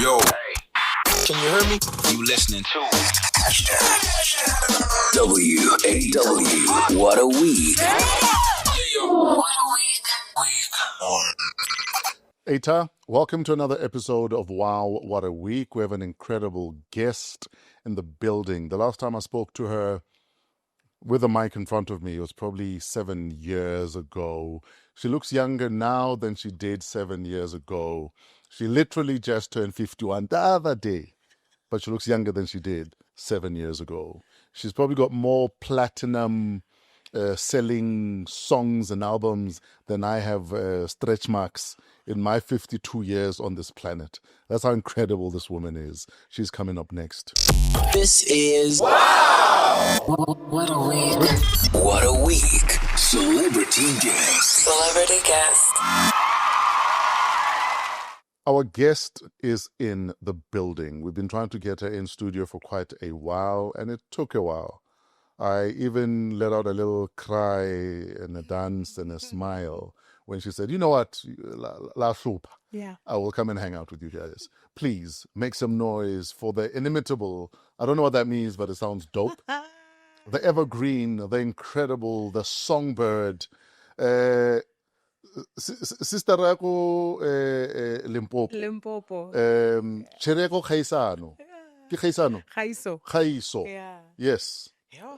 Yo, can you hear me? You listening to WAW. What a week. Eta, welcome to another episode of Wow, What a Week. We have an incredible guest in the building. The last time I spoke to her with a mic in front of me, it was probably 7 years ago. She looks younger now than she did 7 years ago. She literally just turned 51 the other day, but she looks younger than she did 7 years ago. She's probably got more platinum selling songs and albums than I have stretch marks in my 52 years on this planet. That's how incredible this woman is. She's coming up next. This is Wow! What a week. What a week. Celebrity guest. Our guest is in the building. We've been trying to get her in studio for quite a while, and it took a while. I even let out a little cry and a dance and a smile when she said, you know what, La Soup, Yeah. I will come and hang out with you guys. Please make some noise for the inimitable, I don't know what that means, but it sounds dope. The evergreen, the incredible, the songbird, Sister Rako Limpopo. Chereko Khaisano. Ke Khaisano? Khaiso. Khaiso. Yeah. Yes. Yeah.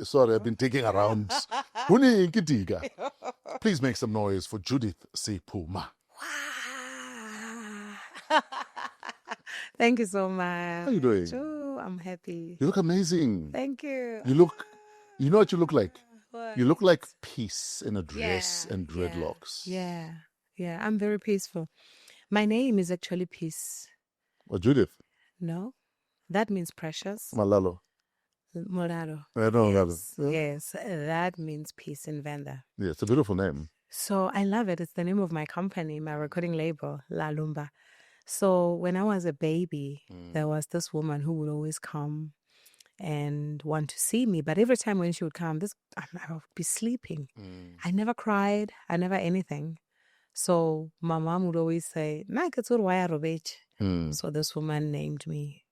Sorry, I've been taking around. Huni Nkitiga. Please make some noise for Judith Sephuma. Thank you so much. How you doing? Oh, I'm happy. You look amazing. Thank you. You know what you look like? What? You look like peace in a dress Yeah, and dreadlocks. Yeah. Yeah, I'm very peaceful. My name is actually Peace. Well, Judith. No? That means precious. Malalo. Morado. I don't know. Yes. Yes, that means peace in Venda. Yeah, it's a beautiful name. So I love it. It's the name of my company, my recording label, La Lumba. So when I was a baby, there was this woman who would always come and want to see me. But every time when she would come, I would be sleeping. I never cried. I never anything. So my mom would always say, So this woman named me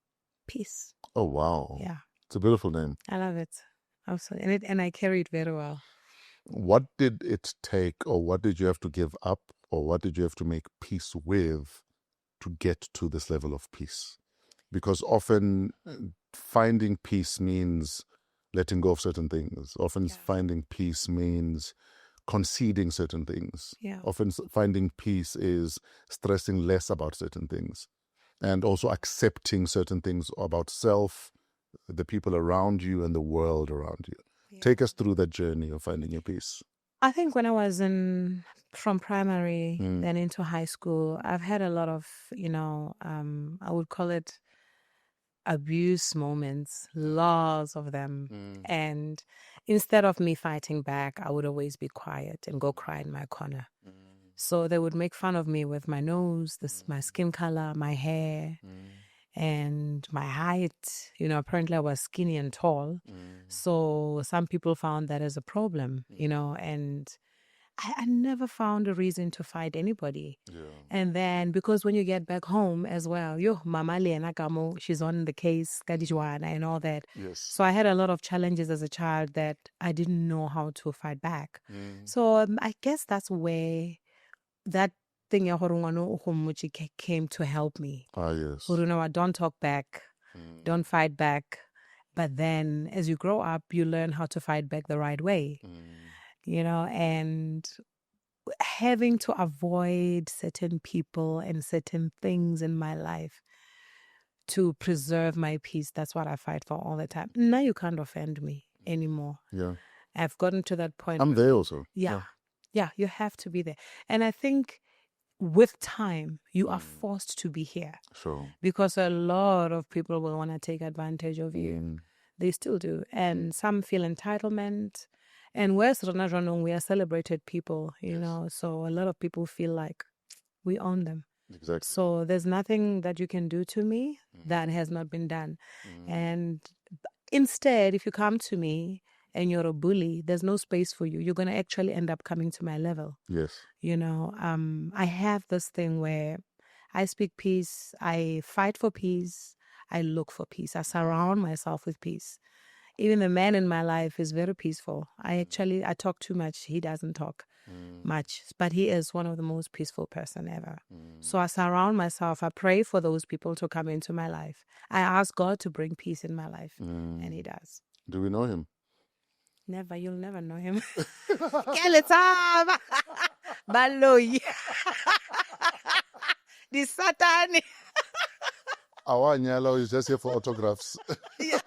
Peace. Oh, wow. Yeah. It's a beautiful name. I love it. Absolutely. And I carry it very well. What did it take, or what did you have to give up, or what did you have to make peace with to get to this level of peace? Because often finding peace means letting go of certain things. Often finding peace means conceding certain things. Yeah. Often finding peace is stressing less about certain things and also accepting certain things about self, the people around you, and the world around you. Yeah. Take us through that journey of finding your peace. I think when I was from primary, then into high school, I've had a lot of, I would call it abuse moments, lots of them. And instead of me fighting back, I would always be quiet and go cry in my corner. So they would make fun of me with my nose, my skin color, my hair, and my height. Apparently I was skinny and tall. So some people found that as a problem, and I never found a reason to fight anybody. Yeah. And then because when you get back home as well, Mama Lena Gamo, she's on the case, Kadijwana and all that. Yes. So I had a lot of challenges as a child that I didn't know how to fight back. So I guess that's where that thing came to help me. Ah, yes. Don't talk back, don't fight back. But then as you grow up, you learn how to fight back the right way. And having to avoid certain people and certain things in my life to preserve my peace. That's what I fight for all the time. Now you can't offend me anymore. Yeah. I've gotten to that point. I'm there also. Yeah, you have to be there. And I think with time, you are forced to be here. Sure. Because a lot of people will want to take advantage of you. They still do. And some feel entitlement. And we are celebrated people, so a lot of people feel like we own them. Exactly. So there's nothing that you can do to me that has not been done. And instead, if you come to me and you're a bully, there's no space for you. You're going to actually end up coming to my level. Yes. I have this thing where I speak peace. I fight for peace. I look for peace. I surround myself with peace. Even the man in my life is very peaceful. I talk too much. He doesn't talk much, but he is one of the most peaceful person ever. So I surround myself. I pray for those people to come into my life. I ask God to bring peace in my life, and He does. Do we know him? Never. You'll never know him. Baloyi. The Satan. Our Nyalo is just here for autographs. Yeah.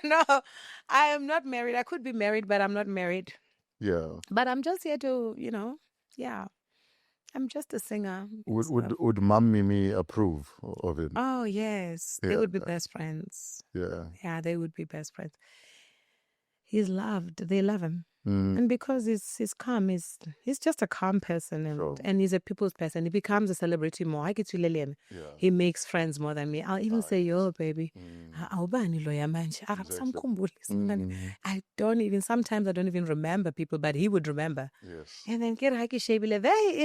No, I am not married. I could be married, but I'm not married. Yeah. But I'm just here to, yeah. I'm just a singer. Would Mom Mimi approve of it? Oh, yes. They would be best friends. Yeah. Yeah, they would be best friends. He's loved. They love him. And because he's calm, he's just a calm person, and he's a people's person. He becomes a celebrity more. I get to Lillian. Yeah. He makes friends more than me. I'll even say, yo, baby. Sometimes I don't even remember people, but he would remember. Yes. And then there he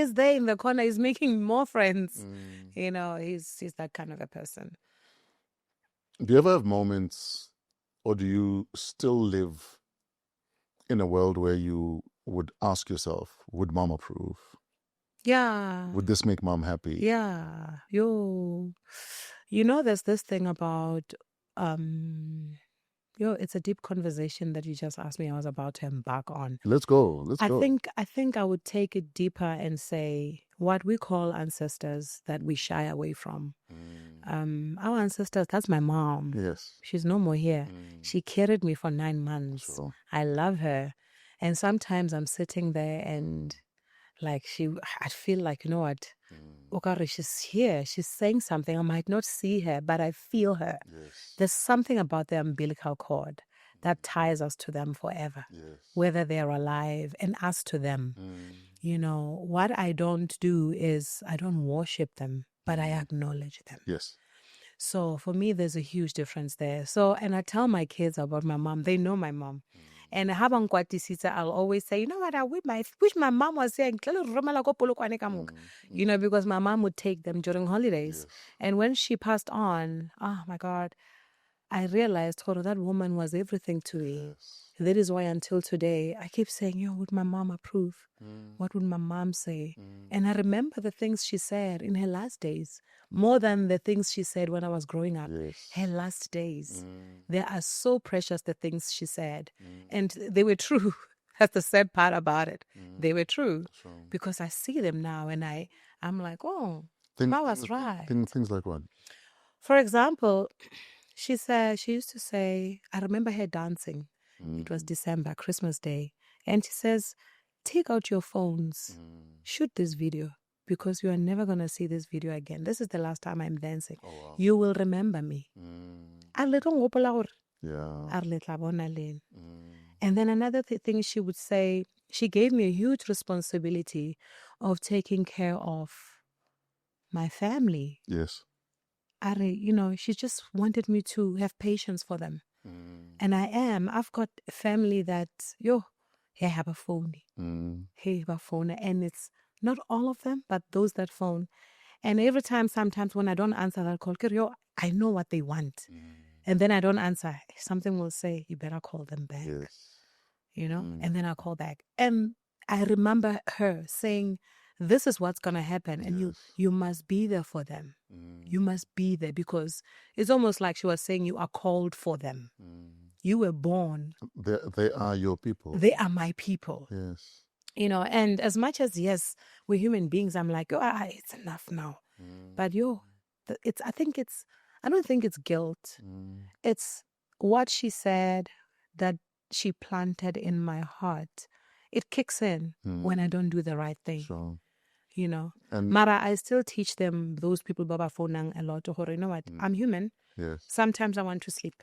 is there in the corner. He's making more friends. He's that kind of a person. Do you ever have moments, or do you still live in a world where you would ask yourself, would Mom approve? Yeah. Would this make Mom happy? Yeah. There's this thing about, it's a deep conversation that you just asked me. I was about to embark on. Let's go. I think I would take it deeper and say what we call ancestors that we shy away from. Our ancestors, that's my mom. Yes. She's no more here. She carried me for 9 months. Sure. I love her. And sometimes I'm sitting there and I feel like, you know what? Okare, she's here. She's saying something. I might not see her, but I feel her. Yes. There's something about the umbilical cord that ties us to them forever, Yes. whether they're alive and us to them. What I don't do is I don't worship them, but I acknowledge them. Yes. So for me, there's a huge difference there. So, and I tell my kids about my mom. They know my mom. And I'll always say, you know what, I wish my mom was here. Because my mom would take them during holidays. Yes. And when she passed on, oh my God, I realized that woman was everything to me. Yes. That is why until today, I keep saying, would my mom approve? What would my mom say? And I remember the things she said in her last days, more than the things she said when I was growing up. Yes. Her last days. They are so precious, the things she said. And they were true. That's the sad part about it. They were true. Sure. Because I see them now and I'm like, I was right. Things like what? For example, she used to say, I remember her dancing. It was December, Christmas Day. And she says, take out your phones, shoot this video, because you are never going to see this video again. This is the last time I'm dancing. Oh, wow. You will remember me. Yeah. And then another thing she would say, she gave me a huge responsibility of taking care of my family. Yes. She just wanted me to have patience for them. And I've got a family that, they have a phone. Hey, have a phone. And it's not all of them, but those that phone. And every time, sometimes when I don't answer that call, I know what they want. And then I don't answer. Something will say, you better call them back. Yes. And then I'll call back. And I remember her saying, this is what's going to happen. And you must be there for them. You must be there, because it's almost like she was saying you are called for them. You were born. They are your people. They are my people. Yes. And as much as, yes, we're human beings, I'm like, it's enough now. But I don't think it's guilt. It's what she said that she planted in my heart. It kicks in when I don't do the right thing. Sure. And Mara, I still teach them, those people, Baba Fonang, a lot. You know what? I'm human. Yes. Sometimes I want to sleep.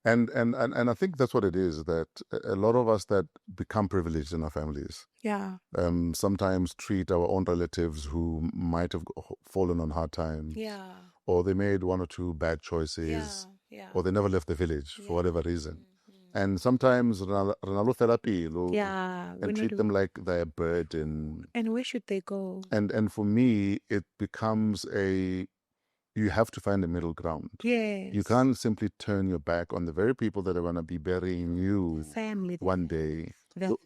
And I think that's what it is, that a lot of us that become privileged in our families, sometimes treat our own relatives who might have fallen on hard times, or they made one or two bad choices, or they never left the village for whatever reason. And sometimes Ronaldo therapy Yeah. and treat them like they're a burden. And where should they go? And for me, it becomes you have to find a middle ground. Yes. You can't simply turn your back on the very people that are going to be burying you Family. one day.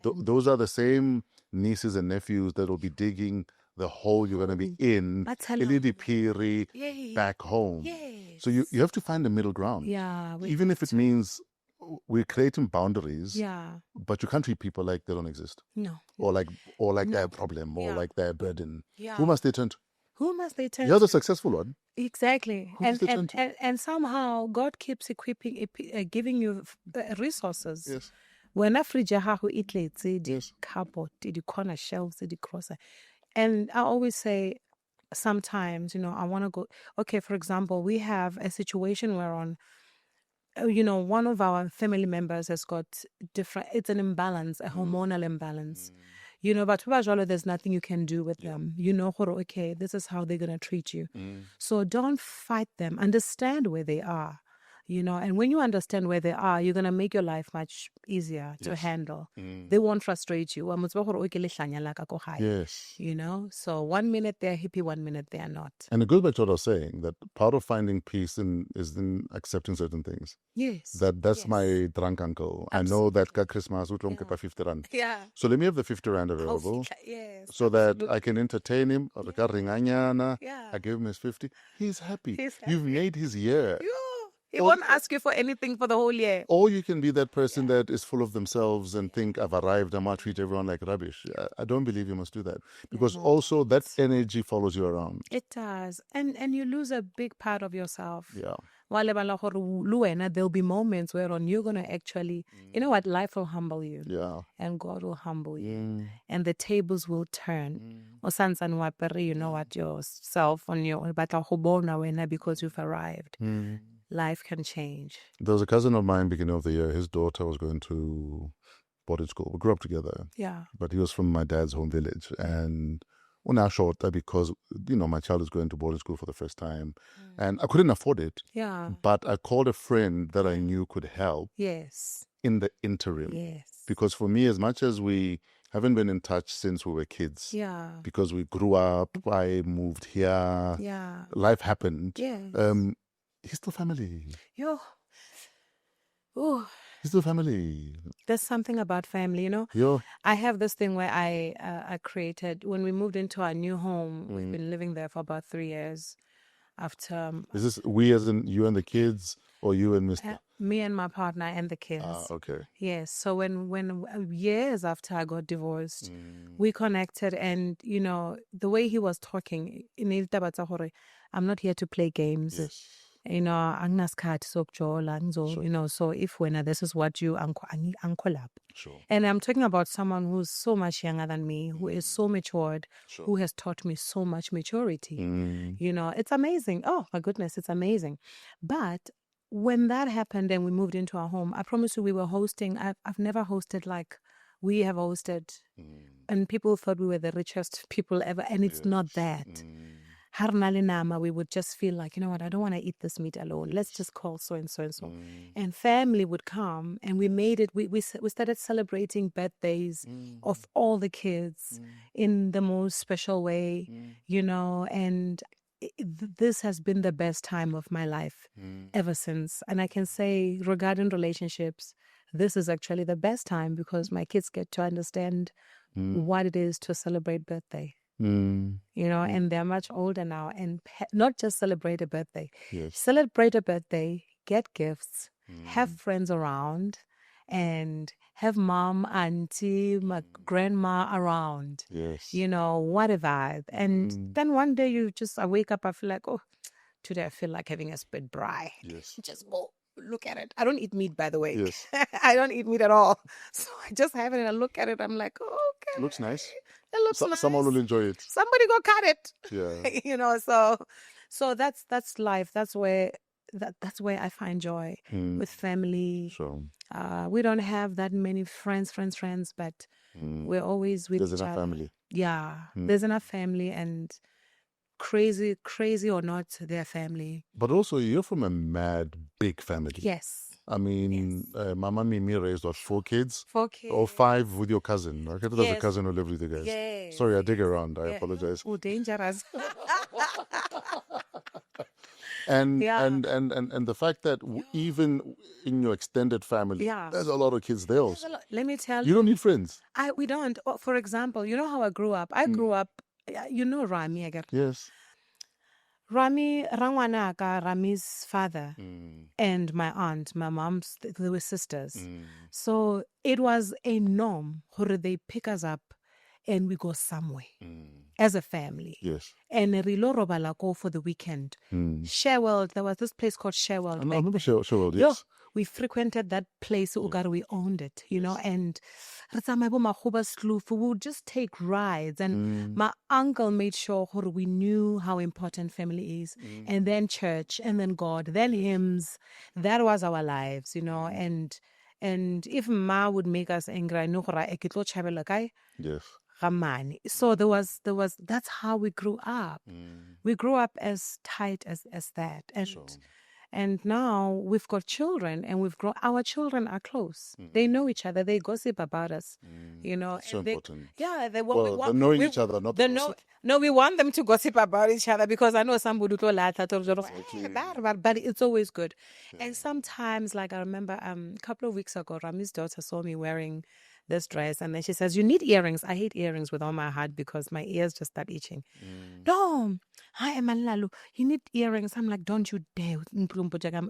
Those are the same nieces and nephews that will be digging the hole you're going to be in, Yay. back home. Yes. So you have to find a middle ground. Yeah. Even if it means we're creating boundaries, Yeah. but you can't treat people like they don't exist. No. Or like they're a problem, or like they're a burden. Yeah. Who must they turn to? Who must they turn You're the to? successful one. Exactly. Who must they turn to? And somehow God keeps giving you resources. Yes. When a fridge it the Yes. cupboard, the corner shelves, the crosser. And I always say, sometimes, I want to go. Okay, for example, we have a situation where one of our family members has got it's an imbalance, a hormonal imbalance. But there's nothing you can do with them. Okay, this is how they're going to treat you. So don't fight them. Understand where they are. And when you understand where they are, you're going to make your life much easier to handle. They won't frustrate you. Yes. So 1 minute they're hippie, 1 minute they are not. And it goes back to what I was saying, that part of finding peace is in accepting certain things. Yes. That's my drunk uncle. Absolutely. I know that at Christmas, we don't get 50 rand. Yeah. So let me have the 50 rand available. Yes. So that I can entertain him. Yeah. I give him his 50. He's happy. He's happy. You've made his year. He won't ask you for anything for the whole year. Or you can be that person that is full of themselves and think, I've arrived, I must treat everyone like rubbish. I don't believe you must do that. Because also that energy follows you around. It does. And you lose a big part of yourself. Yeah. There'll be moments where you're going to actually, you know what, life will humble you. Yeah. And God will humble you. And the tables will turn. Or you know what, yourself on your because you've arrived. Life can change. There was a cousin of mine beginning of the year. His daughter was going to boarding school. We grew up together. Yeah. But he was from my dad's home village. And una short because, my child is going to boarding school for the first time. And I couldn't afford it. Yeah. But I called a friend that I knew could help. Yes. In the interim. Yes. Because for me, as much as we haven't been in touch since we were kids. Yeah. Because we grew up, I moved here. Yeah. Life happened. Yes. He's still family. Oh. He's still family. There's something about family, I have this thing where I created, when we moved into our new home, we've been living there for about 3 years. After is this we as in you and the kids, or you and Mr.? Me and my partner and the kids. Okay. Yes. So when years after I got divorced, we connected, and the way he was talking, I'm not here to play games. Yes. So if this is what you collab. Sure. And I'm talking about someone who's so much younger than me, who is so matured, who has taught me so much maturity. It's amazing. Oh my goodness, it's amazing. But when that happened and we moved into our home, I promise you we were hosting. I've never hosted like we have hosted. And people thought we were the richest people ever. And it's not that. We would just feel like, you know what, I don't want to eat this meat alone. Let's just call so and so and so. And family would come, and we made it. We started celebrating birthdays of all the kids in the most special way, and this has been the best time of my life ever since. And I can say, regarding relationships, this is actually the best time because my kids get to understand what it is to celebrate birthday. And they're much older now, and not just celebrate a birthday. Yes. Celebrate a birthday, get gifts, have friends around, and have mom, auntie, my grandma around. Yes. What a vibe. And then one day I wake up, I feel like, oh, today I feel like having a spit braai. Yes. Just go look at it. I don't eat meat, by the way. Yes. I don't eat meat at all. So I just have it and I look at it. I'm like, oh, okay. Looks nice. It looks nice. Someone will enjoy it. Somebody go cut it. Yeah. So that's life. That's where I find joy with family. Sure. We don't have that many friends, but we're always with each other. There's enough family. Yeah. There's enough family, and crazy or not, their family. But also, you're from a mad big family. Yes. I mean, Mama Mimi raised what, 4 kids? 4 kids. Or 5 with your cousin. I thought there's a Yes. cousin who lived with you guys. Yes. Sorry, I dig around. I apologize. Oh, dangerous. And Yeah. and the fact that even in your extended family, Yeah. there's a lot of kids there also. Let me tell You don't need friends. we don't. For example, you know how I grew up? I grew up, you know Rami, I get. Yes. Rami, Rangwanaka, Rami's father, and my aunt, my mom's, they were sisters. So it was a norm where they pick us up and we go somewhere as a family. Yes. And Rilo Robalako for the weekend. Sherwold, there was this place called Sherwold. I remember Sherwold, yes. We frequented that place, we owned it, you know, and we would just take rides. And my uncle made sure we knew how important family is. And then church, and then God, then hymns. That was our lives, you know. And if Ma would make us angry, I know Yes. so there was that's how we grew up. We grew up as tight as that. And now we've got children, and we've grown. Our children are close. They know each other. They gossip about us. You know, So important. they knowing each other, not no, we want them to gossip about each other, because I know some would do but it's always good. And sometimes, like I remember a couple of weeks ago, Rami's daughter saw me wearing this dress, and then she says, "You need earrings." I hate earrings with all my heart because my ears just start itching. No, hi, Emalalu, you need earrings. I'm like, don't you dare.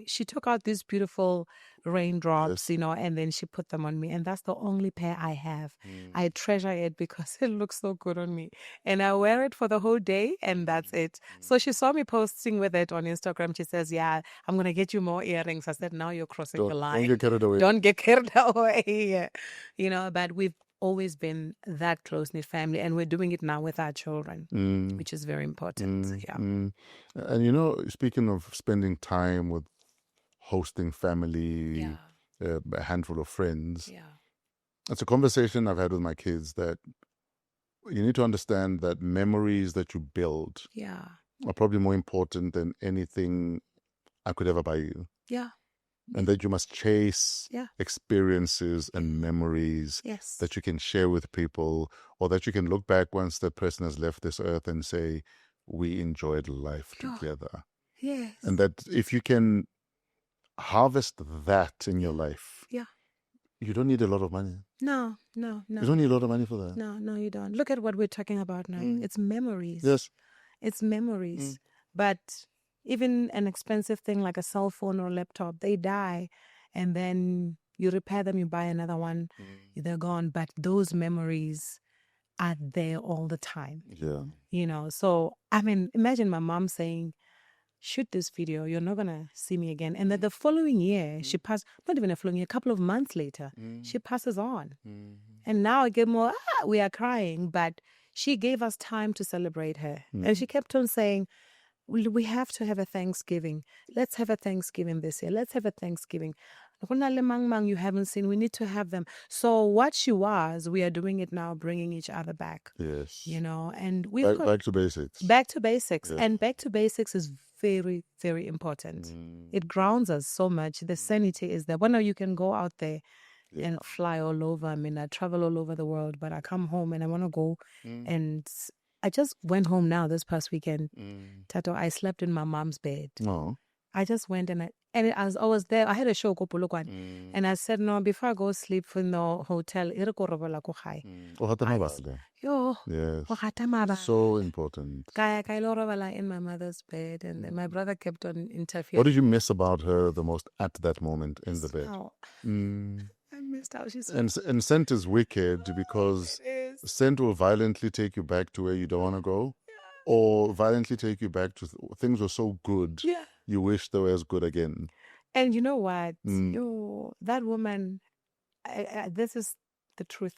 She took out these beautiful raindrops, you know, and then she put them on me, and that's the only pair I have. I treasure it because it looks so good on me, and I wear it for the whole day, and that's it. So she saw me posting with it on Instagram. She says, "Yeah, I'm gonna get you more earrings." I said, "Now you're crossing the line. Don't get carried away. Don't get carried away." You know, but we've always been that close-knit family, and we're doing it now with our children, which is very important. And you know, speaking of spending time with hosting family, a handful of friends, it's a conversation I've had with my kids that you need to understand that memories that you build are probably more important than anything I could ever buy you. And that you must chase experiences and memories that you can share with people, or that you can look back once that person has left this earth and say, we enjoyed life together. Yes. And that if you can harvest that in your life, you don't need a lot of money. No. You don't need a lot of money for that. No, you don't. Look at what we're talking about now. It's memories. Yes. It's memories. But even an expensive thing like a cell phone or a laptop, they die, and then you repair them, you buy another one, they're gone. But those memories are there all the time. Yeah. You know, so, I mean, imagine my mom saying, shoot this video, you're not going to see me again. And then the following year, she passed, not even a following year, a couple of months later, she passes on. And now I get more, we are crying, but she gave us time to celebrate her. And she kept on saying, we have to have a Thanksgiving. Let's have a Thanksgiving this year. Let's have a Thanksgiving. You haven't seen, we need to have them. So what she was, we are doing it now, bringing each other back. Yes. You know, and we back to basics. Back to basics. Yes. And back to basics is very, very important. It grounds us so much. The sanity is there. Well, now you can go out there and fly all over. I mean, I travel all over the world, but I come home and I want to go. And I just went home now this past weekend. Tato, I slept in my mom's bed. Oh. I just went and as I was there, I had a show and I said, no, before I go sleep in the hotel, yes. So important. In my mother's bed, and then my brother kept on interfering. What did you miss about her the most at that moment in the bed? I missed how she's and scent is wicked because scent will violently take you back to where you don't want to go, or violently take you back to things were so good you wish they were as good again. And you know what? That woman, this is the truth.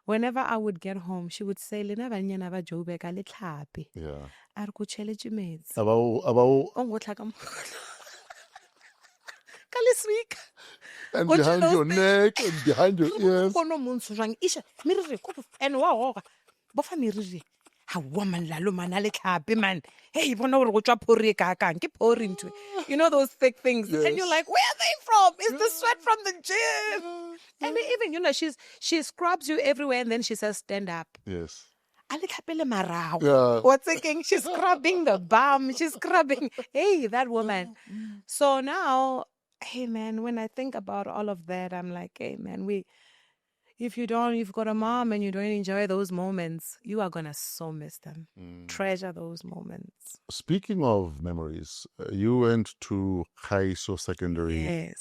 Whenever I would get home, she would say, "Lena banyana ba Joburg a le tlhapi." Yeah. A re go tšheletse metsi. And behind your neck and behind your ears. And a woman la lo mana le tlhapi, man. Hey, bona gore go tswa phori e ka kang, ke phori ntwe. You know those thick things. And you're like, where are they from? It's the sweat from the gym. And even, you know, she scrubs you everywhere and then she says, stand up. Yes. Yeah. What's thinking? She's scrubbing the bum. She's scrubbing. Hey, that woman. So now, hey, man, when I think about all of that, I'm like, hey, man, if you've got a mom and you don't enjoy those moments, you are going to so miss them. Treasure those moments. Speaking of memories, you went to Kaiso Secondary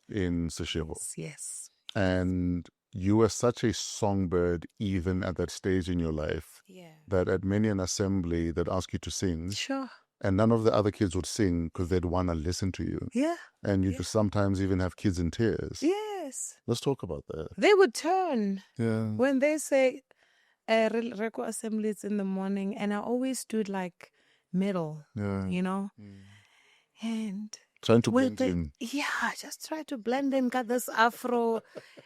in Seshego. Yes. And you were such a songbird even at that stage in your life that at many an assembly they'd ask you to sing. Sure. And none of the other kids would sing because they'd want to listen to you. Yeah. And you just sometimes even have kids in tears. Yes. Let's talk about that. They would turn. Yeah. When they say record assemblies in the morning, and I always stood like middle, you know? And trying to blend in. Yeah, just try to blend in. Got this afro,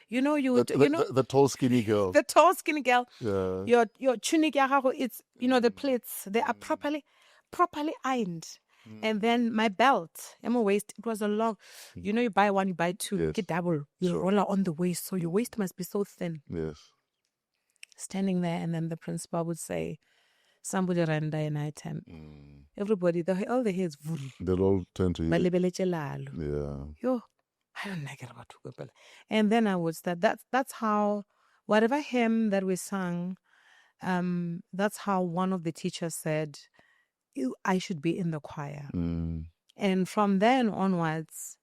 you know, the tall skinny girl. The tall skinny girl. Yeah. Your tunic, it's, you know, the pleats, they are properly ironed. And then my belt, my waist, it was a long, you know, you buy one, you buy two, get double, you roll out on the waist, so your waist must be so thin. Yes. Standing there, and then the principal would say, somebody ran by an item. Everybody, all the heads, they'll all turn to you. Yeah. Yo, I don't like it about people. And then I would start. That's how, whatever hymn that we sang, that's how one of the teachers said, I should be in the choir. And from then onwards,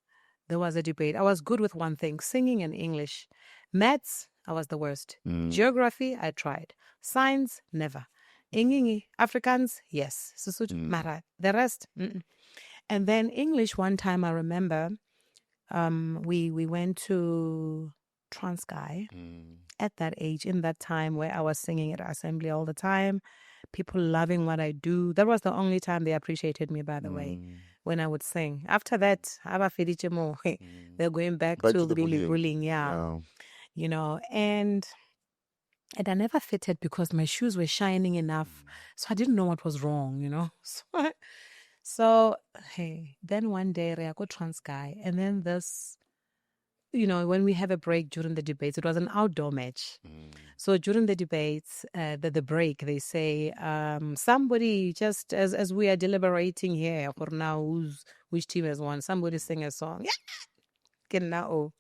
there was a debate. I was good with one thing, singing and English. Maths, I was the worst. Geography, I tried. Science, never. Ingingi, Afrikaans, yes. Mara, the rest, And then English, one time I remember, we went to Transkei at that age, in that time where I was singing at assembly all the time. People loving what I do. That was the only time they appreciated me, by the way, when I would sing. After that, they're going back to the bullying, you know, and I never fitted because my shoes were shining enough. So I didn't know what was wrong, you know. So hey, then one day I go Transkei, and then this, you know, when we have a break during the debates, it was an outdoor match. So during the debates, the break, they say, somebody, just as we are deliberating here for now, which team has won, somebody sing a song. Genau.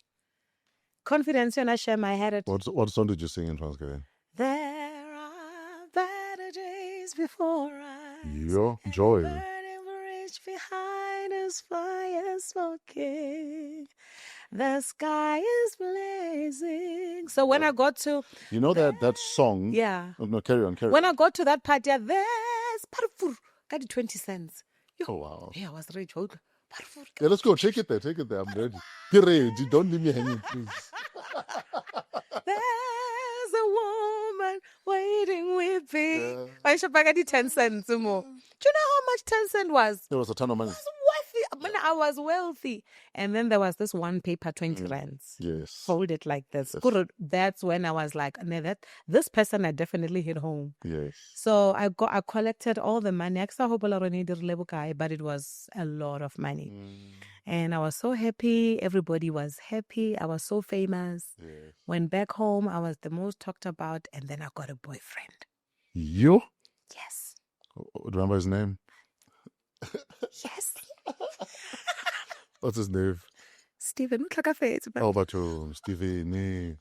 Confidence, and I share my head. What song did you sing in Transkei? There are better days before us. Your joy. Burning bridge behind us, fire smoking. The sky is blazing. So when I got to... You know that song? Yeah. Oh, no, carry on. When I got to that part, there's Parfur. Got it 20 cents. Oh, wow. Yeah, I was rich. Parfur. Yeah, let's go. Take it there. I'm ready. Be ready. Don't leave me hanging, please. There's a woman waiting with me. I should buy 10 cents more. Do you know how much 10 cents was? There was a ton of money. I was wealthy. And then there was this one paper, 20 rands. Yes. Folded like this. Yes. That's when I was like, this person had definitely hit home. Yes. So I collected all the money. But it was a lot of money. And I was so happy. Everybody was happy. I was so famous. Yes. Went back home. I was the most talked about. And then I got a boyfriend. You? Yes. Do you remember his name? Yes. What's his name? Steven. How about you, Steven?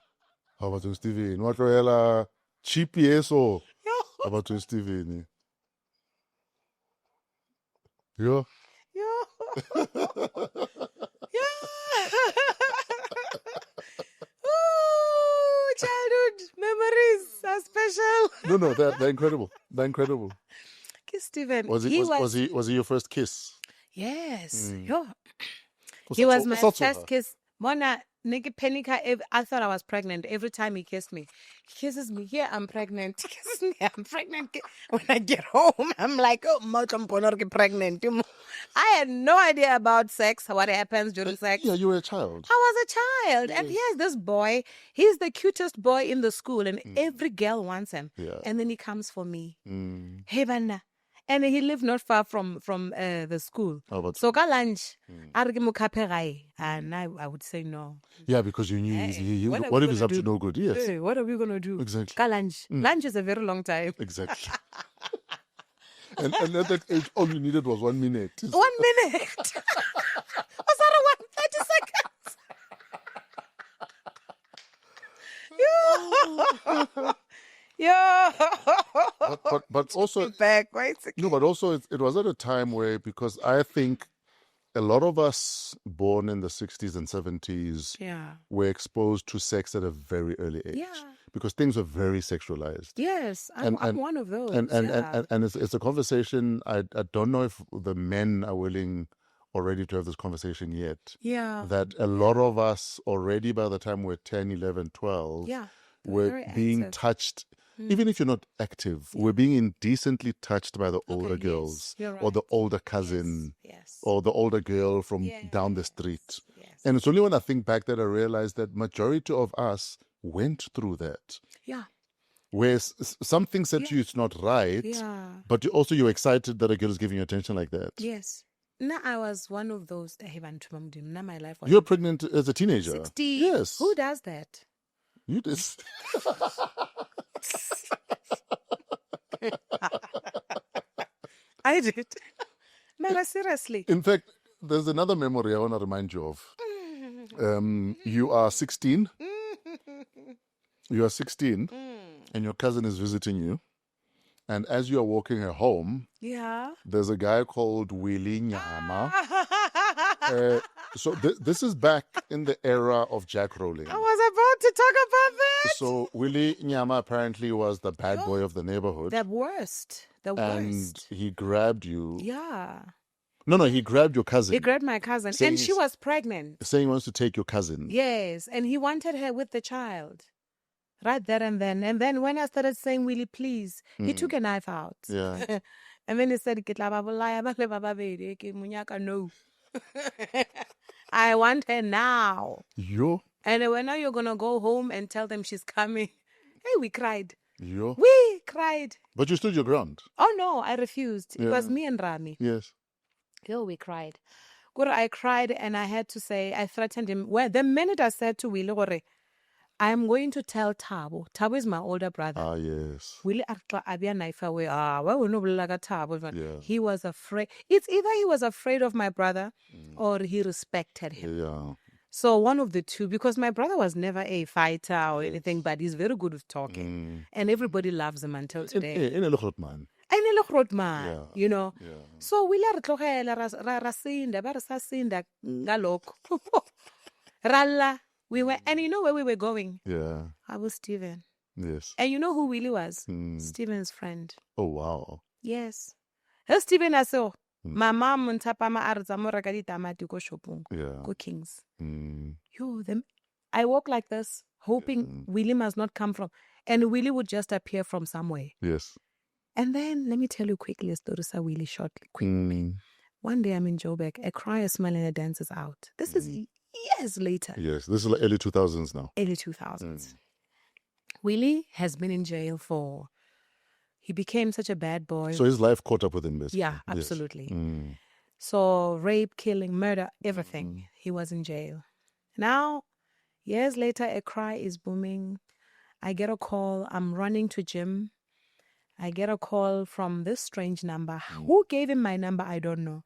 How about you, Steven? What are cheap yeso? How about you, Steven? Yeah. Oh, childhood memories are special. No, they're incredible. They're incredible. Kiss Steven. Was he your first kiss? Yes. He was my first kiss. Mona, Nigga Penica, I thought I was pregnant every time he kissed me. He kisses me, here I'm pregnant. He kisses me, I'm pregnant. When I get home, I'm like, oh, I'm pregnant. I had no idea about sex, what happens during sex. Yeah, you were a child. I was a child. And here's this boy. He's the cutest boy in the school, and every girl wants him. Yeah. And then he comes for me. Hey, Vanna. And he lived not far from the school. Oh, but So, ka lunch, and I would say no. yeah, because you knew what are what we if he's gonna up to do? no good? Yes, Hey, what are we going to do? Exactly. Ka lunch. Lunch is a very long time. exactly. and at that age, all you needed was 1 minute. 1 minute. Was that a 30 seconds? Yeah. But also, Back, right? no, but also it was at a time where, because I think a lot of us born in the 60s and 70s Yeah. were exposed to sex at a very early age. Yeah. Because things were very sexualized. Yes, I'm one of those. And it's a conversation. I don't know if the men are willing or ready to have this conversation yet. Yeah. That a lot of us already by the time we're 10, 11, 12, Yeah. we're Very being active. touched. Even if you're not active, we're being indecently touched by the older yes, girls you're or the right. older cousin Yes. or the older girl from down the street. Yes. And it's only when I think back that I realized that majority of us went through that. Yeah. Where something said to you it's not right, Yeah. but you're excited that a girl is giving you attention like that. Yes. No, I was one of those. Now my life was You're pregnant as a teenager. 60. Yes. Who does that? You just. I did. No, seriously. In fact, there's another memory I want to remind you of. You are 16. You are 16, and your cousin is visiting you. And as you are walking her home, Yeah. there's a guy called Willie Nyama. So this is back in the era of jack rolling. I was about to talk about that. So Willie Nyama apparently was the bad boy of the neighborhood. The worst. And worst. he grabbed you. Yeah. No, he grabbed your cousin. He grabbed my cousin. Saying And she he's- was pregnant. Saying he wants to take your cousin. Yes. And he wanted her with the child. Right there and then. And then when I started saying, Willie, please, he took a knife out. Yeah. And then he said, "Ke tla ba bolaya ba le ba babedi, ke monyaka, no." I want her now. Yo. And when now you're going to go home and tell them she's coming. Hey, we cried. Yo. We cried. But you stood your ground. Oh, no, I refused. It Yeah. was me and Rami. Yes. Yo, we cried. Good, I cried and I had to say, I threatened him. Well, the minute I said to Willie, gore, I am going to tell Thabo. Thabo is my older brother. Ah, yes. Willie abia knife away. Why would no Thabo? Yeah. He was afraid. It's either he was afraid of my brother or he respected him. Yeah. So one of the two, because my brother was never a fighter or anything, but he's very good with talking. And everybody loves him until today. In a little man. I know groot man, Yeah. you know. Yeah. So we la re tlogela ra sinda ba re sa sinda ngaloko. Ralla. We were, and you know where we were going? Yeah. I was Steven. Yes. And you know who Willie was? Mm. Steven's friend. Oh, wow. Yes. Hey, Steven aso. My mom ntapama a re tsa mo reka ditamati ko shopong. Yeah. Go Kings. Mm. Yo, I walk like this, hoping Willie must not come from, and Willie would just appear from somewhere. Yes. And then let me tell you quickly a story, Willie, shortly. Quickly. One day I'm in Joburg, a cry, a smell, and a dance is out. This is years later. Yes. This is like early 2000s now. Early 2000s. Willie has been in jail for, he became such a bad boy. So his life caught up with him, basically. Yeah, Yes. absolutely. Mm. So rape, killing, murder, everything. He was in jail. Now, years later, a cry is booming. I get a call. I'm running to gym. I get a call from this strange number. Who gave him my number? I don't know.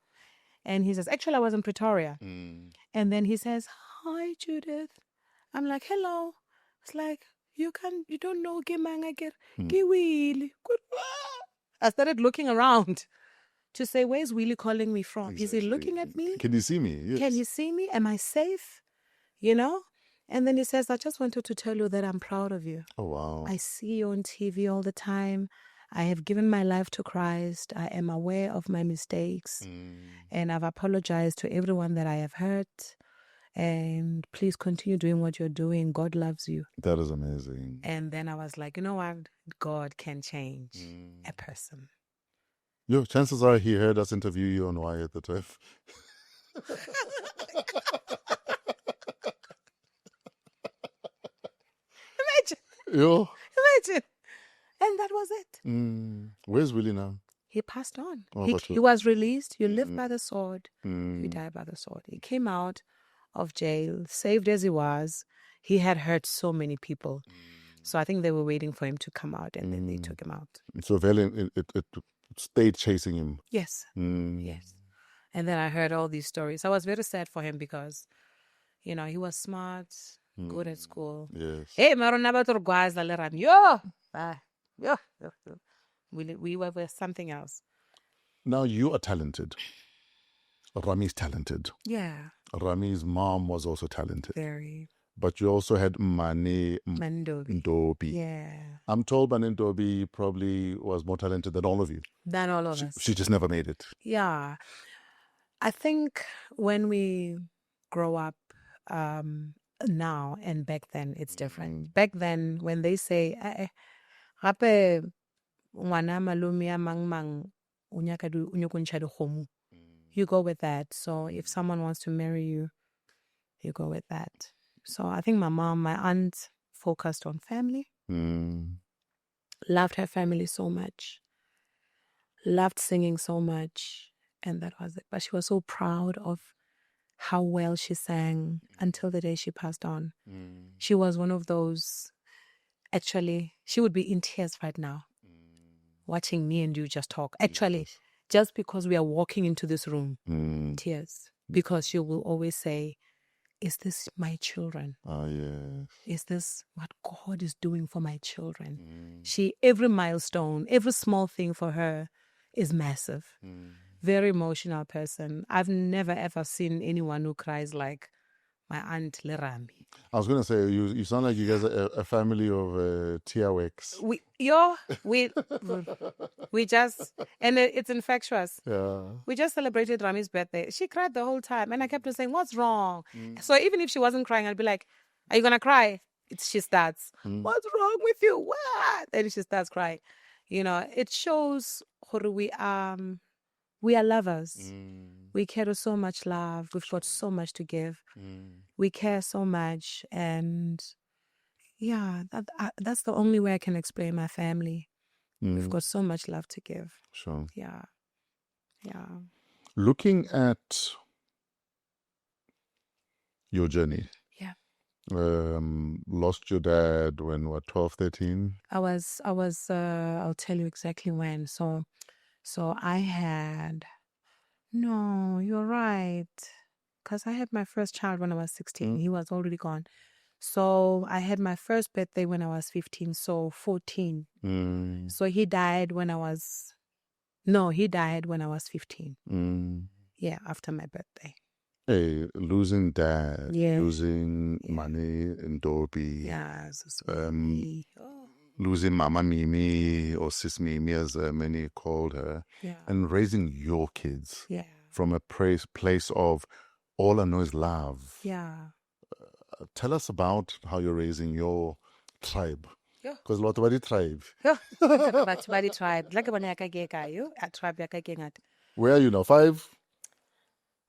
And he says, actually, I was in Pretoria. And then he says, hi, Judith. I'm like, hello. It's like, you don't know Willie. I started looking around to say, where's Willie calling me from? Is he looking at me? Can you see me? Yes. Can you see me? Am I safe? You know? And then he says, I just wanted to tell you that I'm proud of you. Oh, wow. I see you on TV all the time. I have given my life to Christ. I am aware of my mistakes. And I've apologized to everyone that I have hurt. and please continue doing what you're doing. God loves you. That is amazing. And then I was like, you know what? God can change a person. Yo, chances are he heard us interview you on Why at the time. Imagine. Yo. Imagine. And that was it. Where's Willie now? He passed on. Oh, He was released. You live by the sword. You die by the sword. He came out of jail, saved as he was. He had hurt so many people. So I think they were waiting for him to come out, and then they took him out. So Valen, it stayed chasing him. Yes. Yes. And then I heard all these stories. I was very sad for him because, you know, he was smart, good at school. Yes. Hey, yo. We were something else. Now you are talented. Rami's talented. Yeah. Rami's mom was also talented. Very. But you also had Mane Ndobi. Yeah. I'm told Mane Ndobi probably was more talented than all of you. Than all of us. She just never made it. Yeah. I think when we grow up now and back then, it's different. Back then, when they say, gape ngwana malome ya mang mang o nyaka o nyako ntsha dikgomo, you go with that. So if someone wants to marry you, you go with that. So I think my aunt focused on family, loved her family so much, loved singing so much, and that was it. But she was so proud of how well she sang until the day she passed on. She was one of those, actually, she would be in tears right now, watching me and you just talk. Actually, just because we are walking into this room, tears. Because she will always say, is this my children? Yes. Is this what God is doing for my children? Every milestone, every small thing for her is massive. Very emotional person. I've never ever seen anyone who cries like my aunt Lerami. I was going to say, you sound like you guys are a family of TRX. We just, and it's infectious. Yeah. We just celebrated Rami's birthday. She cried the whole time, and I kept on saying, what's wrong? So even if she wasn't crying, I'd be like, are you going to cry? She starts, what's wrong with you? What? Then she starts crying. You know, it shows we are lovers. We carry so much love. We've got so much to give. We care so much. And yeah, that's the only way I can explain my family. We've got so much love to give. Sure. Yeah. Yeah. Looking at your journey. Yeah. Lost your dad when, 12, 13? I'll tell you exactly when. So I had, no, you're right. Because I had my first child when I was 16. He was already gone. So I had my first birthday when I was 15, so 14. So he died when I was 15. Yeah, after my birthday. Hey, losing dad, Yeah. losing Mane Ndobi, Yeah. losing Mama Mimi or Sis Mimi as many called her, Yeah. and raising your kids Yeah. from a place of all I know is love. Yeah. Tell us about how you're raising your tribe. Yeah. Because a lot of the tribe. Yeah. But the tribe. Where are you now? 5?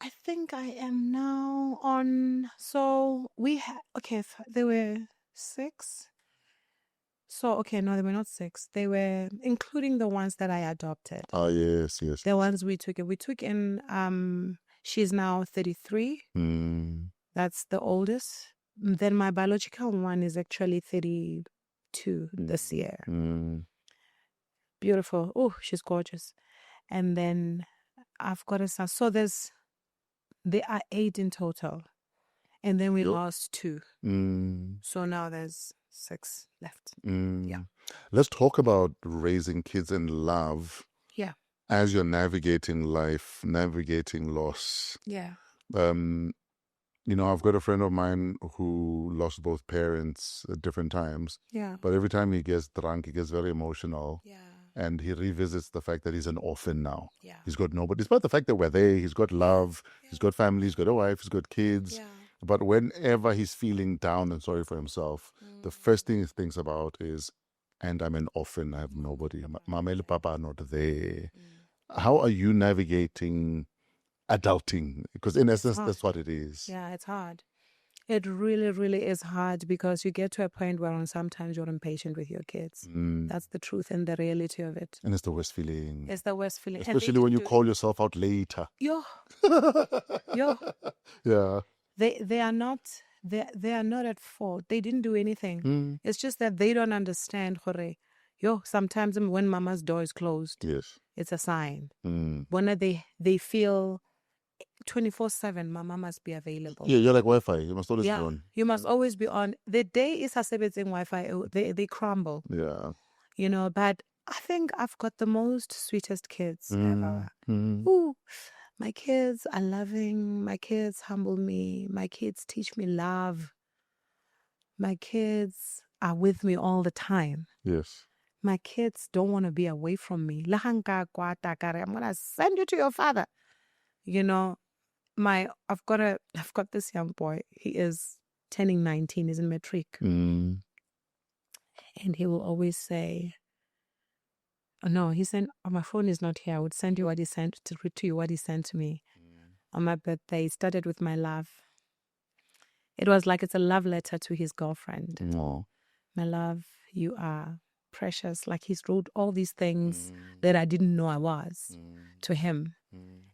I think I am now on. So there were 6. So, no, they were not 6. They were including the ones that I adopted. Oh, yes. The ones we took in. We took in, she's now 33. That's the oldest. Then my biological one is actually 32 this year. Beautiful. Oh, she's gorgeous. And then I've got a son. So there are 8 in total. And then we lost 2. So now there's 6 left. Yeah. Let's talk about raising kids in love. Yeah. As you're navigating life, navigating loss. Yeah. I've got a friend of mine who lost both parents at different times. Yeah. But every time he gets drunk, he gets very emotional. Yeah. And he revisits the fact that he's an orphan now. Yeah. He's got nobody. Despite the fact that we're there, he's got love, he's got family, he's got a wife, he's got kids. Yeah. But whenever he's feeling down and sorry for himself, the first thing he thinks about is, and I'm an orphan, I have nobody. Mama and Papa are not there. How are you navigating adulting? Because in essence, that's what it is. Yeah, it's hard. It really, really is hard because you get to a point where sometimes you're impatient with your kids. That's the truth and the reality of it. And it's the worst feeling. It's the worst feeling. Especially when you call yourself out later. Yo. Yeah. They are not at fault. They didn't do anything. It's just that they don't understand. Sometimes when mama's door is closed, yes, it's a sign. When they feel 24/7, mama must be available. Yeah, you're like Wi-Fi. You must always be on. You must always be on. The day is a Wi-Fi. They crumble. Yeah. But I think I've got the most sweetest kids ever. Ooh, my kids are loving. My kids humble me. My kids teach me love. My kids are with me all the time. Yes. My kids don't want to be away from me. I'm gonna send you to your father. I've got this young boy. He is turning 19. He's in matric, and he will always say, "Oh no, he sent. Oh, my phone is not here. I would send you what he sent to read to you what he sent to me on my birthday." It started with my love. It was like it's a love letter to his girlfriend. Aww. My love, you are precious. Like he's wrote all these things that I didn't know I was to him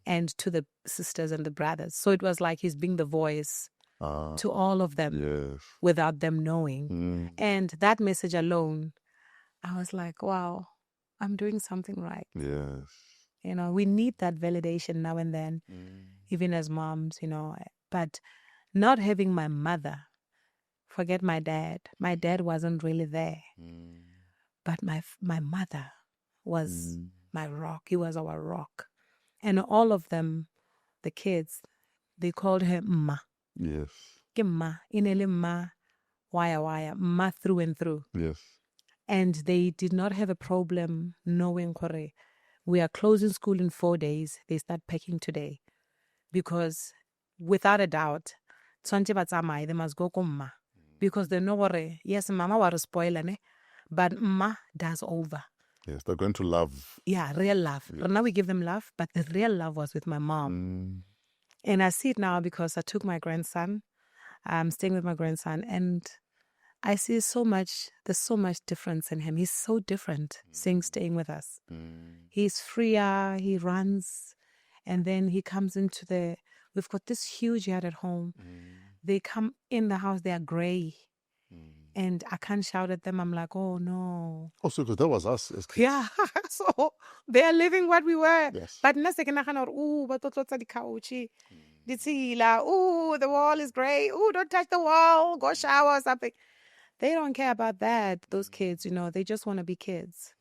and to the sisters and the brothers. So it was like he's being the voice to all of them without them knowing. And that message alone, I was like, wow, I'm doing something right. Yes. We need that validation now and then, even as moms, but not having my mother, forget my dad. My dad wasn't really there. But my mother was my rock. He was our rock. And all of them, the kids, they called her Ma. Yes. Ma. Inele Ma. Wire. Ma through and through. Yes. And they did not have a problem knowing we are closing school in 4 days. They start packing today. Because without a doubt, they must go to Ma. Because they know yes, mama was a spoiler, but Ma does over. Yes, they're going to love. Yeah, real love. Yes. Now we give them love, but the real love was with my mom. And I see it now because I took my grandson. I'm staying with my grandson, and I see there's so much difference in him. He's so different staying with us. He's freer, he runs, and then he comes into we've got this huge yard at home. They come in the house, they are gray. And I can't shout at them. I'm like, oh no. Oh, so because that was us as kids. Yeah. So they are living what we were. Yes. But the couch. The wall is gray. Don't touch the wall. Go shower or something. They don't care about that. Those kids, they just want to be kids.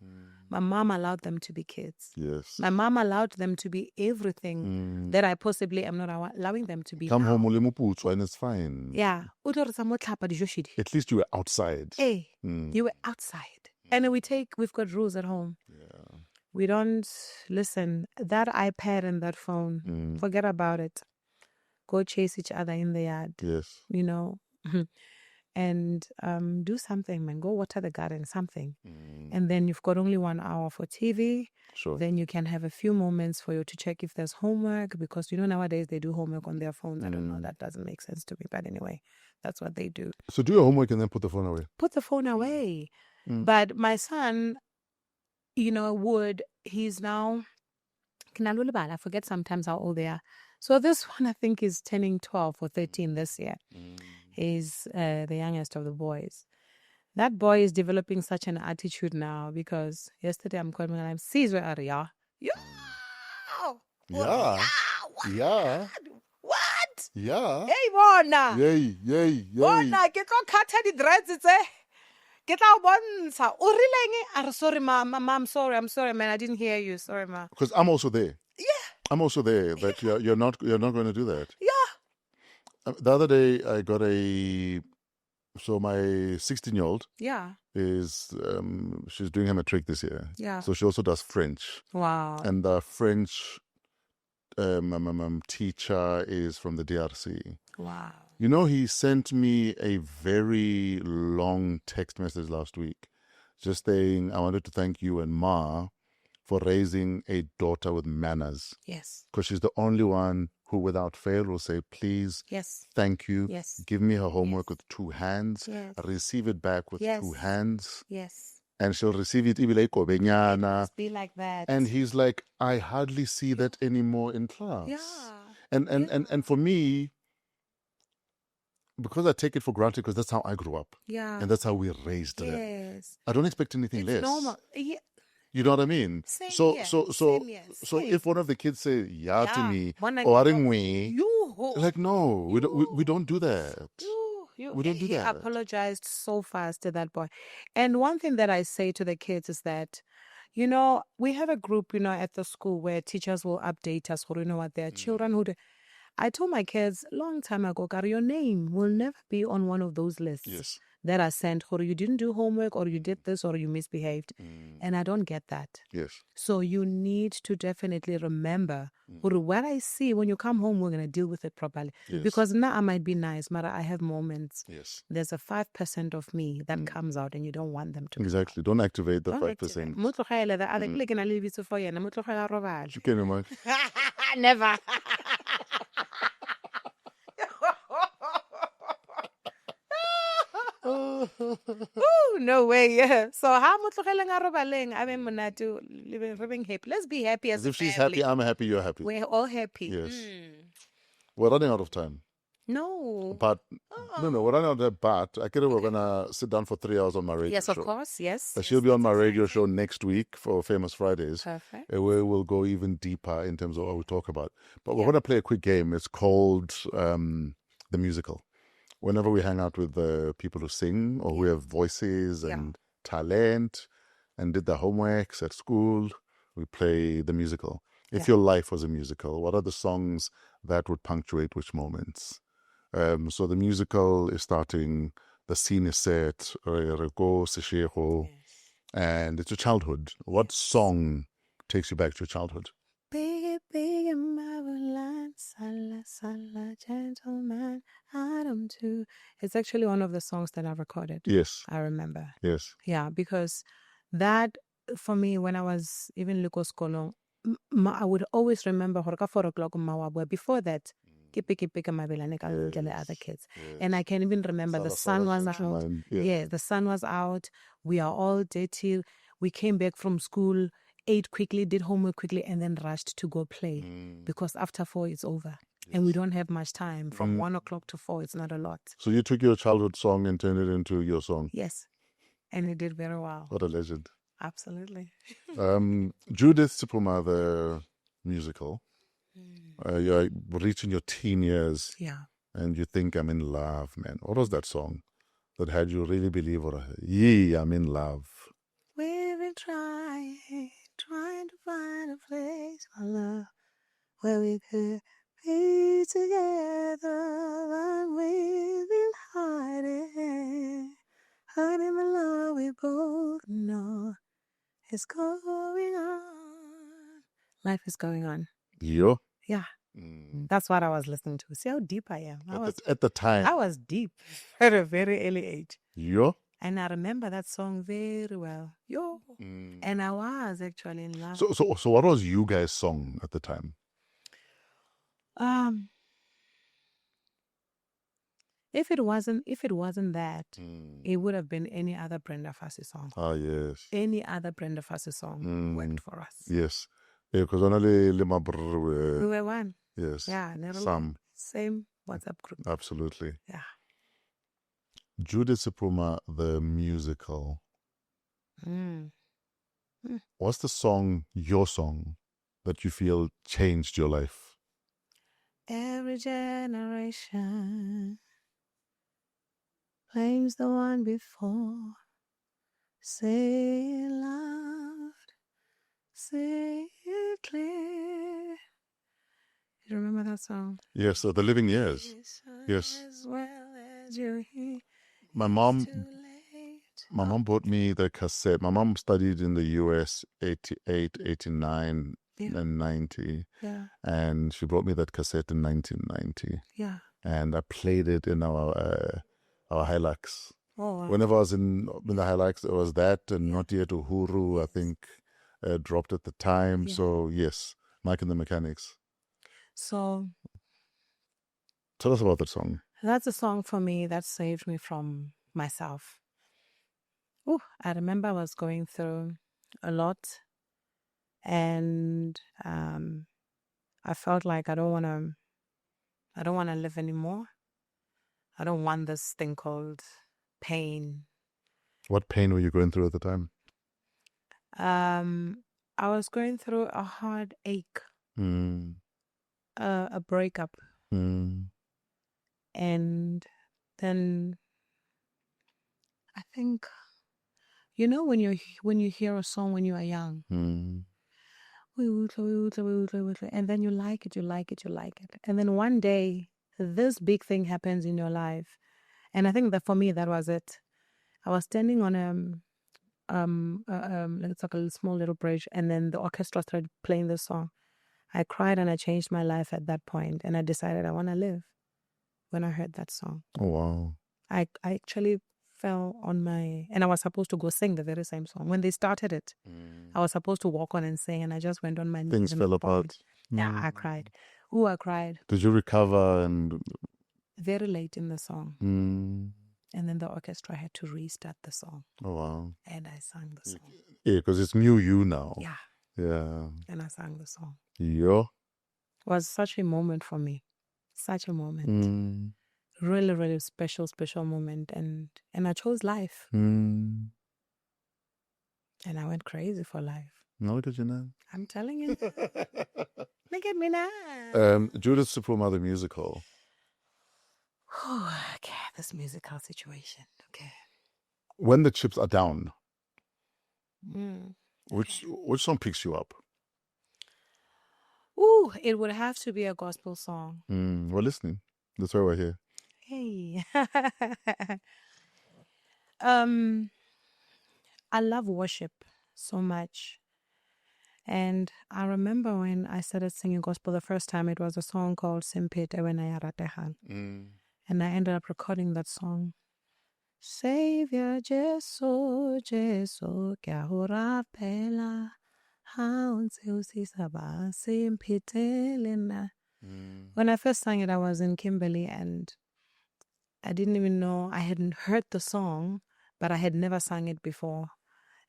My mom allowed them to be kids. Yes. My mom allowed them to be everything that I possibly am not allowing them to be. Come home, and it's fine. Yeah. At least you were outside. Hey, you were outside. And we've got rules at home. Yeah. We don't listen. That iPad and that phone, forget about it. Go chase each other in the yard. Yes. And do something, man. Go water the garden, something. And then you've got only 1 hour for TV. Sure. Then you can have a few moments for you to check if there's homework, because nowadays they do homework on their phones. I don't know. That doesn't make sense to me. But anyway, that's what they do. So do your homework and then put the phone away. Put the phone away. But my son, he's now, I forget sometimes how old they are. So this one, I think, is turning 12 or 13 this year. He's the youngest of the boys. That boy is developing such an attitude now, because yesterday I'm calling him, "Sees where are ya? Yeah. What? Yeah. Hey, Bona. Yay. Bona, get on cut the dreads, get out once. Oh, sorry, mom. I'm sorry, man. I didn't hear you. Sorry, ma. Because I'm also there. Yeah. I'm also there. That you're not going to do that. Yeah. The other day I got so my 16-year-old is she's doing her matric this year. Yeah. So she also does French. Wow. And the French teacher is from the DRC. Wow. You know, he sent me a very long text message last week just saying, I wanted to thank you and Ma for raising a daughter with manners. Yes. Because she's the only one who, without fail, will say, please, Yes. thank you. Yes. Give me her homework Yes. with 2 hands. Yes. Receive it back with Yes. 2 hands. Yes. And she'll receive it. It must be like that. And he's like, I hardly see that anymore in class. Yeah. And for me, because I take it for granted because that's how I grew up. Yeah. And that's how we raised her. Yes. I don't expect anything It's less. normal. Yeah. You know what I mean? Same So here. so Same here. so Same. if one of the kids say yeah to me One or we, you like no, we don't do that. We don't do he that. apologized so fast to that boy. And one thing that I say to the kids is that, you know, we have a group, you know, at the school where teachers will update us for, you know what, their children who I told my kids long time ago, Gary, your name will never be on one of those lists. Yes. That are sent, or you didn't do homework, or you did this, or you misbehaved. And I don't get that. Yes. So you need to definitely remember, what I see when you come home, we're going to deal with it properly. Yes. Because now I might be nice, but I have moments. Yes. There's a 5% of me that comes out, and you don't want them to. Exactly. Don't activate the Don't 5%. You can imagine. Never. Oh, no way. Yeah. So how much living happy. Let's be happy as if she's family. happy, I'm happy, you're happy. We're all happy. Yes. We're running out of time. No. But no, we're running out of time. But I think we're gonna sit down for 3 hours on my radio show. Yes, of course. Yes. She'll be on my radio show next week for Famous Fridays. Perfect. Where we'll go even deeper in terms of what we talk about. But we're gonna play a quick game. It's called The Musical. Whenever we hang out with people who sing or who have voices and talent and did their homeworks at school, we play The Musical. If your life was a musical, what are the songs that would punctuate which moments? So The Musical is starting, the scene is set, and it's your childhood. What song takes you back to your childhood? Big, big and marvelous, sala, sala, gentleman, Adam too. It's actually one of the songs that I recorded. Yes. I remember. Yes. Yeah, because that, for me, when I was even Luko Skolo, I would always remember 4 o'clock where before that, the other kids. And I can even remember the sun was out. Yes, the sun was out. We are all dirty. We came back from school, ate quickly, did homework quickly, and then rushed to go play because after 4 it's over. Yes. And we don't have much time. From 1 o'clock to 4, it's not a lot. So you took your childhood song and turned it into your song? Yes. And it did very well. What a legend. Absolutely. Judith Sephuma, the musical. You're reaching your teen years. Yeah. And you think, I'm in love, man. What was that song that had you really believe, I'm in love? We've been trying to find a place for love where we could be together, but we've been hiding the love we both know is going on. Life is going on. Yo? Yeah. That's what I was listening to. See how deep I am. At the time. I was deep at a very early age. Yo? And I remember that song very well. Yo. And I was actually in love. So what was you guys' song at the time? If it wasn't that, it would have been any other Brenda Fassie song. Ah, yes. Any other Brenda Fassie song worked for us. Yes. Because only we were one. Yes. Yeah. Same WhatsApp group. Absolutely. Yeah. Judith Sephuma, the musical. What's the song, your song, that you feel changed your life? Every generation blames the one before. Say it loud, say it clear. You remember that song? Yes, The Living Years. Yes. As well as you hear. My mom bought me the cassette. My mom studied in the US 88, 89, and 90. Yeah. And she brought me that cassette in 1990. Yeah. and I played it in our Hilux. Oh, wow. Whenever I was in the Hilux, it was that, and Not Yet Uhuru, I think, dropped at the time. Yeah. So, yes, Mike and the Mechanics. So Tell us about that song. that's a song for me that saved me from myself. Oh, I remember I was going through a lot, and I felt like I don't want to live anymore. I don't want this thing called pain. What pain were you going through at the time? I was going through a hard ache, Mm. a breakup, Mm. and then I think, when you hear a song when you are young, Mm. and then you like it, and then one day this big thing happens in your life, and I think that for me that was it. I was standing on it's like a small little bridge, and then the orchestra started playing the song. I cried and I changed my life at that point, and I decided I want to live when I heard that song. Oh, wow. I actually fell on and I was supposed to go sing the very same song. When they started it, I was supposed to walk on and sing, and I just went on my knees. Things and fell bawled. apart. Yeah, I cried. Oh, I cried. Did you recover? And Very late in the song. Mm. And then the orchestra had to restart the song. Oh, wow. And I sang the song. Yeah, because it's new you now. Yeah. Yeah. And I sang the song. Yeah. It was such a moment for me. Such a moment. Mm. Really, really special moment. And I chose life. Mm. And I went crazy for life. No, look at you now. I'm telling you. Look at me now. Judith Sephuma, the musical. Okay, this musical situation. Okay. When the chips are down, Mm. which song picks you up? Ooh, it would have to be a gospel song. We're listening. That's why we're here. Hey. I love worship so much. And I remember when I started singing gospel the first time, it was a song called Simpete Wena Yaratehan. And I ended up recording that song. Savior Jesu, Jesu, kya ho rapela, haunse usisaba, simpete lena. When I first sang it, I was in Kimberley, and I didn't even know, I hadn't heard the song, but I had never sung it before.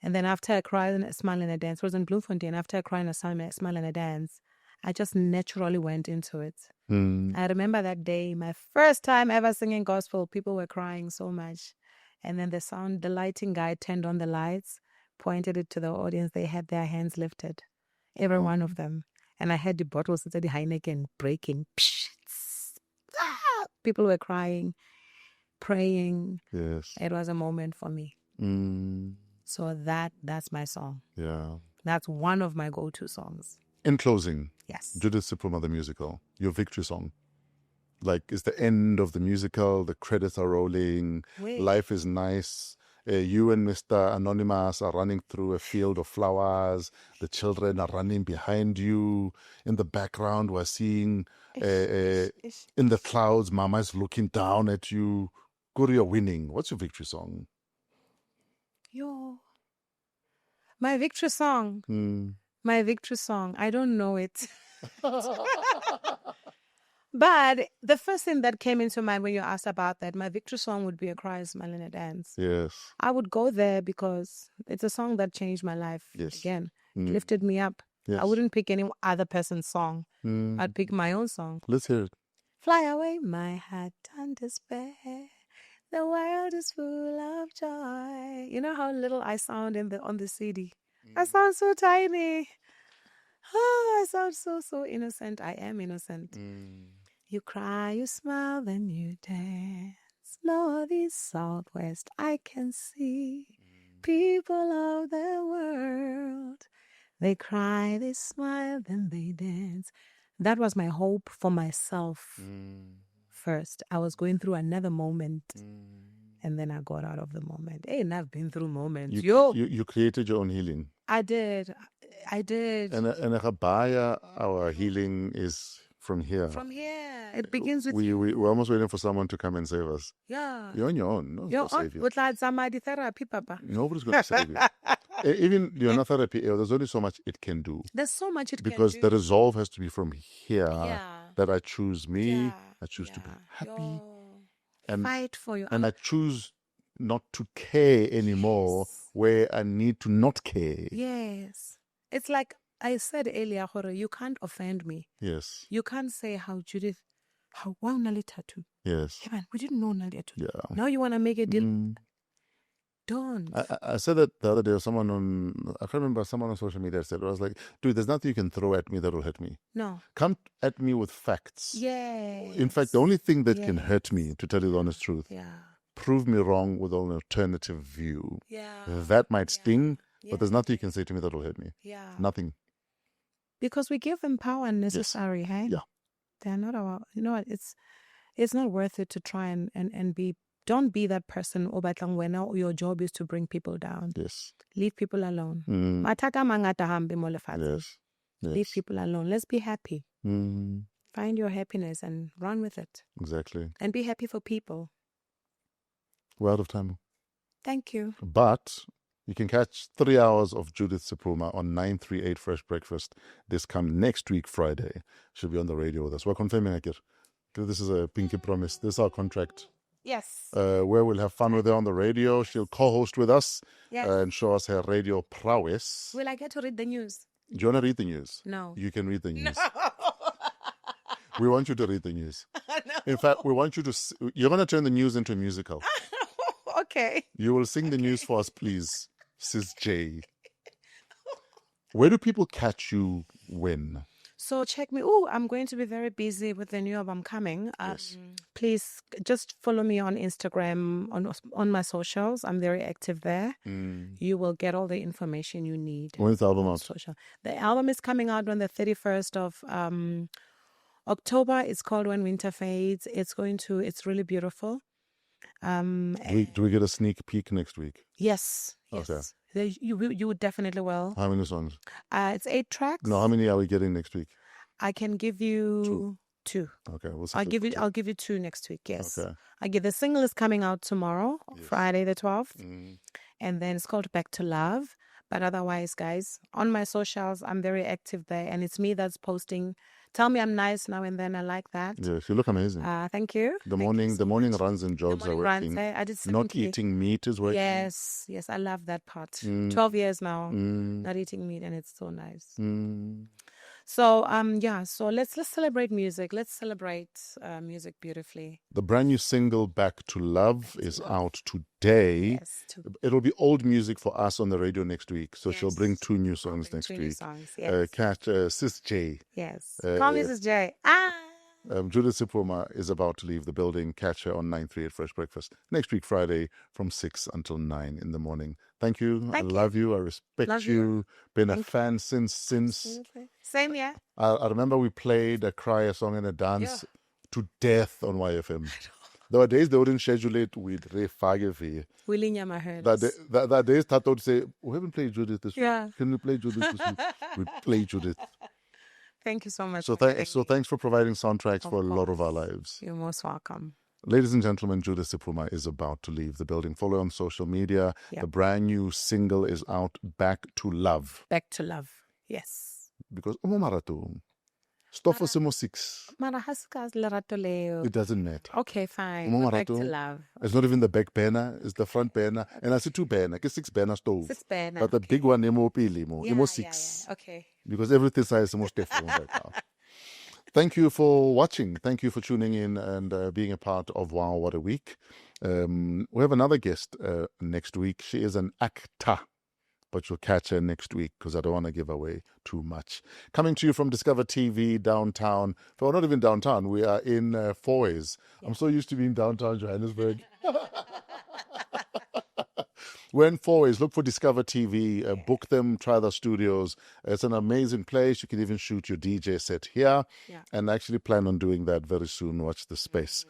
And then after I cried and smile and a dance, it was in Bloemfontein. After I cried and smile and a dance, I just naturally went into it. I remember that day, my first time ever singing gospel, people were crying so much. And then the lighting guy turned on the lights, pointed it to the audience. They had their hands lifted, every one of them. And I had the bottles of the Heineken breaking. People were crying, praying. Yes. It was a moment for me. So that's my song. Yeah. That's one of my go-to songs. In closing, Yes. Judith Sephuma, the musical, your victory song. Like, it's the end of the musical, the credits are rolling, life is nice. You and Mr. Anonymous are running through a field of flowers. The children are running behind you. In the background, we're seeing in the clouds, Mama is looking down at you. Good, you're winning. What's your victory song? My victory song. My victory song. I don't know it. But the first thing that came into mind when you asked about that, my victory song would be A Cry, a Smile, and a Dance. Yes. I would go there because it's a song that changed my life. Yes. Again. It lifted me up. Yes. I wouldn't pick any other person's song. I'd pick my own song. Let's hear it. Fly away my heart and despair. The world is full of joy. You know how little I sound on the CD? I sound so tiny. Oh, I sound so innocent. I am innocent. You cry, you smile, then you dance. North, east, southwest, I can see people of the world. They cry, they smile, then they dance. That was my hope for myself. First, I was going through another moment, and then I got out of the moment. Hey, and I've been through moments. You created your own healing. I did. And our healing is from here. From here. It begins with We're almost waiting for someone to come and save us. Yeah. You're on your own. No one's You're going to save you. with like somebody therapy, Papa. Nobody's going to save you. Even your therapy, there's only so much it can do. There's so much it because can the do. resolve has to be from here. Yeah. That I choose me. Yeah. I choose to be happy. Yo. And fight for your and I choose not to care anymore where I need to not care. Yes. It's like I said earlier, you can't offend me. Yes. You can't say how Judith, how wow Nali tattoo. Yes. Hey man, we didn't know Nali tattoo. Yeah. Now you want to make a deal? Don't. I said that the other day. Someone I can't remember, someone on social media said, I was like, dude, there's nothing you can throw at me that will hurt me. No. Come at me with facts. Yes. In fact, the only thing that can hurt me, to tell you the honest truth, prove me wrong with an alternative view. Yeah. That might sting, but there's nothing you can say to me that will hurt me. Yeah. Nothing. Because we give them power unnecessary, hey? Yeah. They're not our, you know what, it's not worth it to try and be, don't be that person, when your job is to bring people down. Yes. Leave people alone. Yes. Leave people alone. Let's be happy. Find your happiness and run with it. Exactly. And be happy for people. We're out of time. Thank you. But you can catch 3 hours of Judith Sephuma on 938 Fresh Breakfast this come next week, Friday. She'll be on the radio with us. We're confirming it. This is a pinky promise. This is our contract. Yes. Where we'll have fun with her on the radio. She'll co-host with us and show us her radio prowess. Will I get to read the news? Do you want to read the news? No. You can read the news. No. We want you to read the news. No. In fact, we want you to... You're going to turn the news into a musical. Okay. You will sing the news for us, please, Sis J. Where do people catch you when? So check me. Oh, I'm going to be very busy with the new album coming. Yes. Please just follow me on Instagram, on my socials. I'm very active there. You will get all the information you need. When's the album out? Social. The album is coming out on the 31st of October. It's called When Winter Fades. It's really beautiful. Do we get a sneak peek next week? Yes. Okay. You definitely will. How many songs? It's 8 tracks. No, how many are we getting next week? I can give you two. Okay, I'll give you 2 next week. Yes. Okay. The single is coming out tomorrow, Friday the 12th, and then it's called Back to Love. But otherwise, guys, on my socials, I'm very active there, and it's me that's posting. Tell me I'm nice now and then. I like that. Yes, you look amazing. Thank you. The morning runs and jogs are working. I did not eating meat is working. Yes, I love that part. 12 years now, not eating meat, and it's so nice. So so let's celebrate music. Let's celebrate music beautifully. The brand new single "Back to Love" is out today. Yes, it'll be old music for us on the radio next week. So she'll bring 2 new songs next week. Catch Sis J. Yes, call me Sis J. Judith Sephuma is about to leave the building. Catch her on 938 Fresh Breakfast next week, Friday, from 6 until 9 in the morning. Thank you. I love you. I respect you. Been a fan since. Same, yeah. I remember we played a cry, a song, and a dance to death on YFM. There were days they wouldn't schedule it. We'd refagave. Willing my head. That days Tato would say, we haven't played Judith this week. Yeah. Can we play Judith this week? We'd play Judith. Thank you so much. So thanks for providing soundtracks for a lot of our lives. You're most welcome. Ladies and gentlemen, Judith Sephuma is about to leave the building. Follow her on social media. Yep. The brand new single is out, Back to Love. Back to Love, yes. Because umamarato, stofo simo 6. It doesn't matter. Okay, fine. Back to Love. It's not even the back banner, it's the front banner. And I see 2 banner, 6 banner stove. 6 banner. But the big one, emo pili mo, emo 6. Yeah. Okay. Because everything is most different right now. Thank you for watching. Thank you for tuning in and being a part of Wow, What a Week. We have another guest next week. She is an actor, but you'll catch her next week because I don't want to give away too much. Coming to you from Discover TV downtown. Well, not even downtown. We are in Fourways. I'm so used to being downtown Johannesburg. We're in Fourways. Look for Discover TV. Book them. Try their studios. It's an amazing place. You can even shoot your DJ set here. And actually plan on doing that very soon. Watch the space.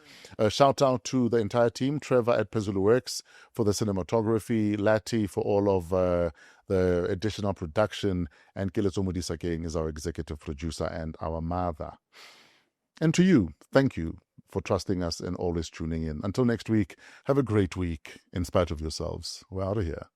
Shout out to the entire team. Trevor at Pezulu Works for the cinematography. Lati for all of the additional production. And Kiletso Mudisa King is our executive producer and our mother. And to you, thank you for trusting us and always tuning in. Until next week, have a great week in spite of yourselves. We're out of here.